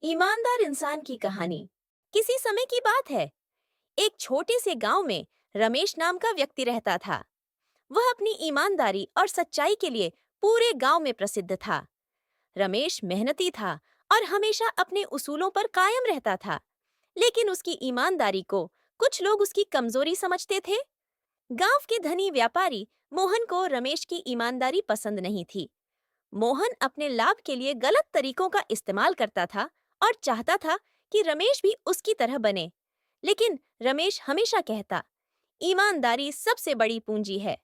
ईमानदार इंसान की कहानी। किसी समय की बात है। एक छोटे से गांव में रमेश नाम का व्यक्ति रहता था। वह अपनी ईमानदारी और सच्चाई के लिए पूरे गांव में प्रसिद्ध था। रमेश मेहनती था और हमेशा अपने उसूलों पर कायम रहता था। लेकिन उसकी ईमानदारी को कुछ लोग उसकी कमजोरी समझते थे। गांव के धनी व्यापारी मोहन को रमेश की ईमानदारी पसंद नहीं थी। मोहन अपने लाभ के लिए गलत तरीकों का इस्तेमाल करता था और चाहता था कि रमेश भी उसकी तरह बने। लेकिन रमेश हमेशा कहता, ईमानदारी सबसे बड़ी पूंजी है।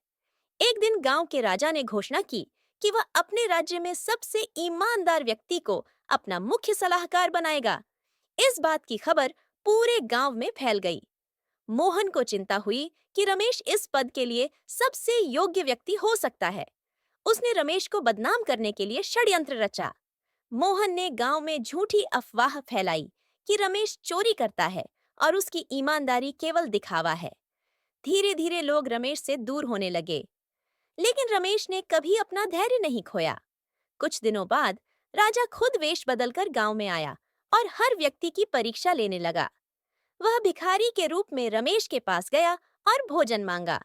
एक दिन गांव के राजा ने घोषणा की कि वह अपने राज्य में सबसे ईमानदार व्यक्ति को अपना मुख्य सलाहकार बनाएगा। इस बात की खबर पूरे गांव में फैल गई। मोहन को चिंता हुई कि रमेश इस पद के लिए सबसे योग्य व्यक्ति हो सकता है। उसने रमेश को बदनाम करने के लिए षड्यंत्र रचा। मोहन ने गांव में झूठी अफवाह फैलाई कि रमेश चोरी करता है और उसकी ईमानदारी केवल दिखावा है। धीरे धीरे लोग रमेश से दूर होने लगे। लेकिन रमेश ने कभी अपना धैर्य नहीं खोया। कुछ दिनों बाद राजा खुद वेश बदलकर गांव में आया और हर व्यक्ति की परीक्षा लेने लगा। वह भिखारी के रूप में रमेश के पास गया और भोजन मांगा।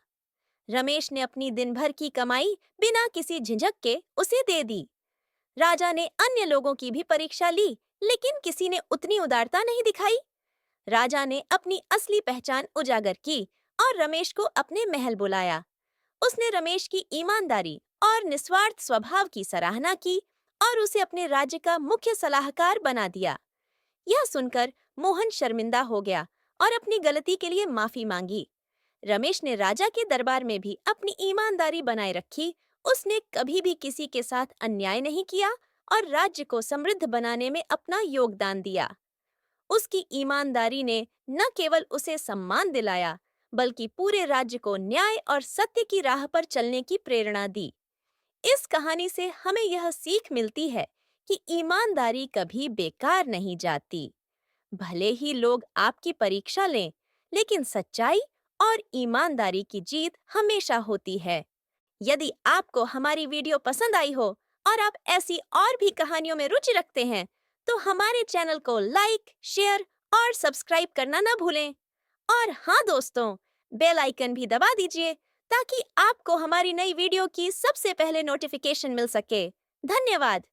रमेश ने अपनी दिन भर की कमाई बिना किसी झिझक के उसे दे दी। राजा ने अन्य लोगों की भी परीक्षा ली, लेकिन किसी ने उतनी उदारता नहीं दिखाई। राजा ने अपनी असली पहचान उजागर की और रमेश को अपने महल बुलाया। उसने रमेश की ईमानदारी और निस्वार्थ स्वभाव की सराहना की और उसे अपने राज्य का मुख्य सलाहकार बना दिया। यह सुनकर मोहन शर्मिंदा हो गया और अपनी गलती के लिए माफी मांगी। रमेश ने राजा के दरबार में भी अपनी ईमानदारी बनाए रखी। उसने कभी भी किसी के साथ अन्याय नहीं किया और राज्य को समृद्ध बनाने में अपना योगदान दिया। उसकी ईमानदारी ने न केवल उसे सम्मान दिलाया, बल्कि पूरे राज्य को न्याय और सत्य की राह पर चलने की प्रेरणा दी। इस कहानी से हमें यह सीख मिलती है कि ईमानदारी कभी बेकार नहीं जाती। भले ही लोग आपकी परीक्षा लें, लेकिन सच्चाई और ईमानदारी की जीत हमेशा होती है। यदि आपको हमारी वीडियो पसंद आई हो और आप ऐसी और भी कहानियों में रुचि रखते हैं, तो हमारे चैनल को लाइक, शेयर और सब्सक्राइब करना न भूलें। और हाँ दोस्तों, बेल आइकन भी दबा दीजिए ताकि आपको हमारी नई वीडियो की सबसे पहले नोटिफिकेशन मिल सके। धन्यवाद।